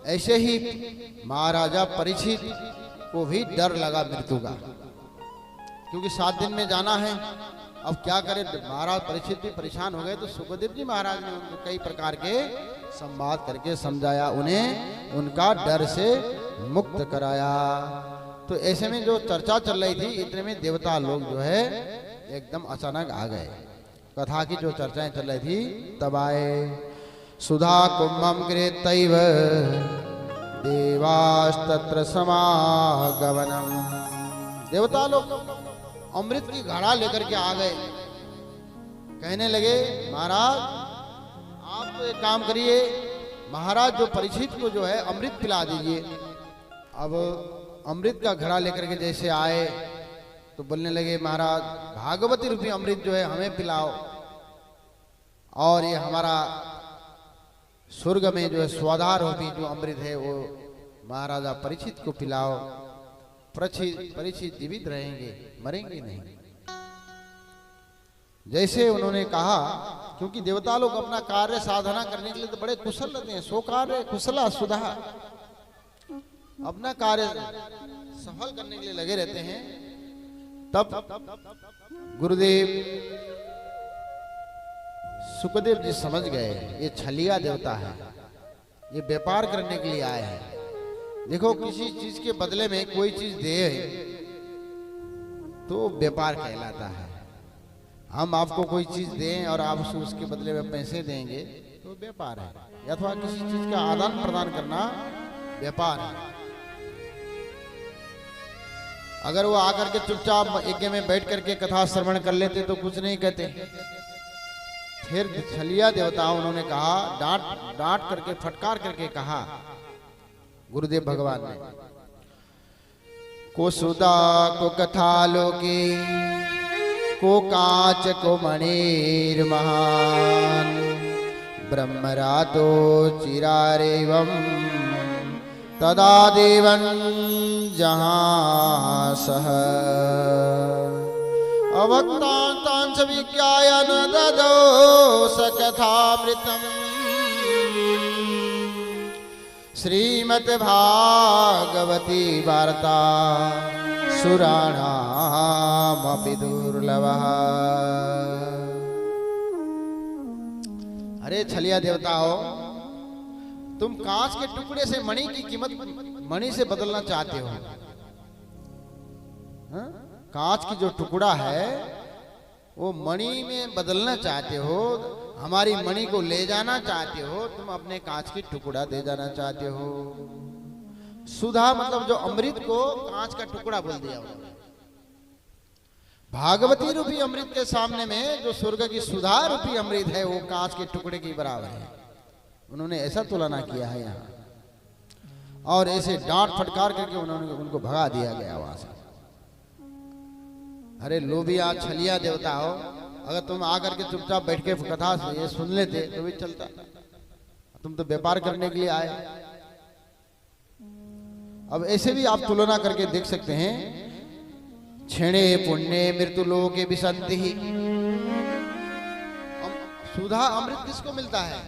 ऐसे ही महाराजा परीक्षित को भी डर लगा मृत्यु का, क्योंकि 7 दिन में जाना है। अब क्या करे, महाराज परीक्षित भी परेशान हो गए। तो सुखदेव जी महाराज ने उनको कई प्रकार के संवाद करके समझाया, उन्हें उनका डर से मुक्त कराया। तो ऐसे में जो चर्चा चल रही थी, इतने में देवता लोग जो है एकदम अचानक आ गए। कथा की जो चर्चाएं चल रही थी तब आए। सुधा कुंभम कृतैव देवास्तत्र समागमनम। देवता लोग अमृत की घड़ा लेकर के आ गए। कहने लगे, महाराज आप तो एक काम करिए, महाराज जो परीक्षित को जो है अमृत पिला दीजिए। अब अमृत का घड़ा लेकर के जैसे आए तो बोलने लगे, महाराज भागवती रूपी अमृत जो है हमें पिलाओ, और ये हमारा स्वर्ग में जो है स्वाधार रूपी जो अमृत है वो महाराजा परीक्षित को पिलाओ। परीक्षित जीवित रहेंगे, मरेंगे नहीं। जैसे उन्होंने कहा, क्योंकि देवता लोग अपना कार्य साधना करने के लिए तो बड़े कुशल रहते हैं, सो कार्य कुशला सुधा, अपना कार्य सफल करने के लिए लगे रहते हैं। तब गुरुदेव सुखदेव जी समझ गए, ये छलिया देवता है, ये व्यापार करने के लिए आए हैं। देखो, किसी चीज के बदले में कोई चीज दे तो व्यापार कहलाता है। हम आपको कोई चीज दें और आप उसके बदले में पैसे देंगे तो व्यापार है, अथवा किसी चीज का आदान प्रदान करना व्यापार है। अगर वो आकर के चुपचाप यज्ञ में बैठ करके कथा श्रवण कर लेते तो कुछ नहीं कहते। फिर छलिया देवता उन्होंने कहा, डांट करके फटकार करके कहा गुरुदेव भगवान ने, को सुदा को कथा लोके को कांच को मणिर महान ब्रह्मरातो चिरारेवम तदा देवन जहां सह अवक्तांतांच विज्ञायन ददो सकथामृतम श्रीमद् भागवती वार्ता सुराणामपि दुर्लभः। अरे छलिया देवता हो, तुम कांच के टुकड़े से मणि की कीमत मणि से बदलना चाहते हो। हा? कांच की जो टुकड़ा है वो मणि में बदलना चाहते हो, हमारी मणि को ले जाना चाहते हो, तुम अपने कांच की टुकड़ा दे जाना चाहते हो। सुधा मतलब जो अमृत को कांच का टुकड़ा बोल दिया उन्होंने। भागवती रूपी अमृत के सामने में जो स्वर्ग की सुधा रूपी अमृत है वो कांच के टुकड़े के बराबर है। उन्होंने ऐसा तुलना किया है यहाँ, और ऐसे डांट फटकार करके उन्होंने उनको भगा दिया गया वहां से। अरे लोभिया छलिया देवता हो, अगर तुम आकर के चुपचाप बैठ के कथा ये सुन लेते तो भी चलता, तुम तो व्यापार करने के लिए आए। अब ऐसे भी आप तुलना करके देख सकते हैं। क्षणे पुण्य मृत्यु लोके विसंति। सुधा अमृत किसको मिलता है?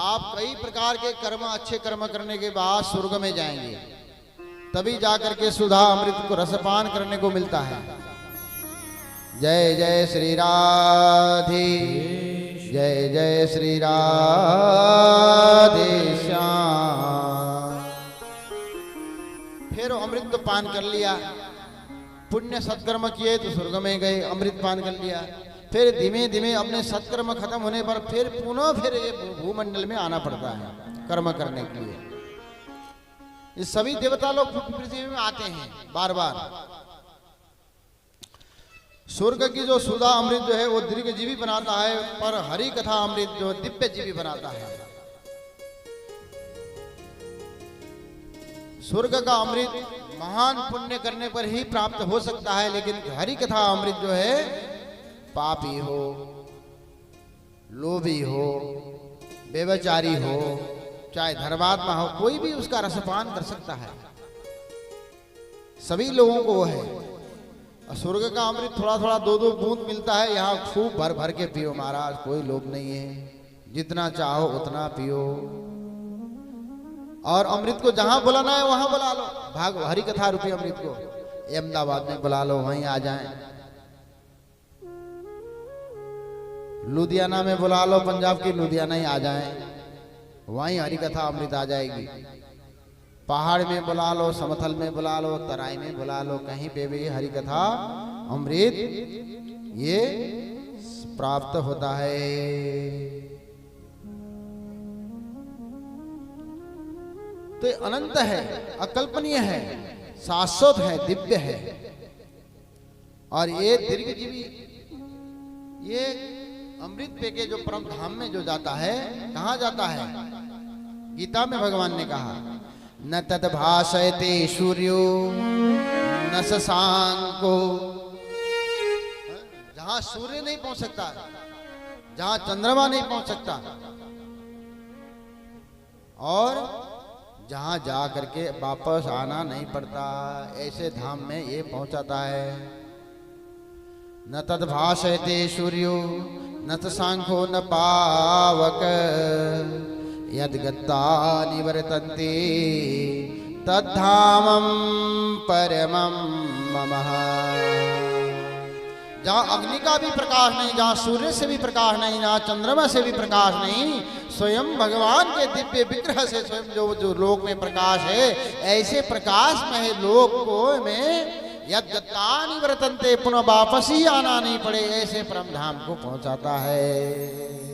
आप कई प्रकार के कर्म, अच्छे कर्म करने के बाद स्वर्ग में जाएंगे, तभी जाकर के सुधा अमृत को रसपान करने को मिलता है। जय जय श्री राधे, जय जय श्री राधे श्याम। फिर अमृत तो पान कर लिया, पुण्य सत्कर्म किए तो स्वर्ग में गए, अमृत पान कर लिया। फिर धीमे धीमे अपने सत्कर्म खत्म होने पर फिर ये भूमंडल में आना पड़ता है कर्म करने के लिए। ये सभी देवता लोग पृथ्वी में आते हैं बार बार। स्वर्ग की जो सुधा अमृत जो है वो दीर्घ जीवी बनाता है, पर हरि कथा अमृत जो दिव्य जीवी बनाता है। स्वर्ग का अमृत महान पुण्य करने पर ही प्राप्त हो सकता है, लेकिन हरि कथा अमृत जो है पापी हो, लोभी हो, बेवचारी हो, चाहे धर्मात्मा हो, कोई भी उसका रसपान कर सकता है। सभी लोगों को वो है। स्वर्ग का अमृत थोड़ा थोड़ा 2-2 बूंद मिलता है, यहाँ खूब भर भर के पियो महाराज, कोई लोभ नहीं है, जितना चाहो उतना पियो। और अमृत को जहां बुलाना है वहां बुला लो। भाग हरि कथा रूपी अमृत को अहमदाबाद में बुला लो, वहीं आ जाएं। लुधियाना में बुला लो, पंजाब की लुधियाना ही आ जाएं, वहीं हरि कथा अमृत आ जाएगी। पहाड़ में बुला लो, समथल में बुला लो, तराई में बुला लो, कहीं पे भी हरि कथा अमृत ये प्राप्त होता है। तो अनंत है, अकल्पनीय है, शाश्वत है, दिव्य है। और ये दीर्घजीवी ये अमृत पे के जो परम धाम में जो जाता है, कहाँ जाता है? गीता में भगवान ने कहा न तद भाषयते सूर्यो न शशांको। जहां सूर्य नहीं पहुंच सकता, जहां चंद्रमा नहीं पहुंच सकता, और जहां जा करके वापस आना नहीं पड़ता, ऐसे धाम में ये पहुंचाता है। न तद भाषयते सूर्यो न शशांको न पावक यद गत्ता निवर्तन्ते तद्धामं परमं ममः। जहाँ अग्नि का भी प्रकाश नहीं, जहाँ सूर्य से भी प्रकाश नहीं, जहाँ चंद्रमा से भी प्रकाश नहीं, स्वयं भगवान के दिव्य विग्रह से स्वयं जो लोक में प्रकाश है, ऐसे प्रकाश में लोक को में यद गत्ता निवर्तन्ते, पुनः वापस ही आना नहीं पड़े, ऐसे परम धाम को पहुंचाता है।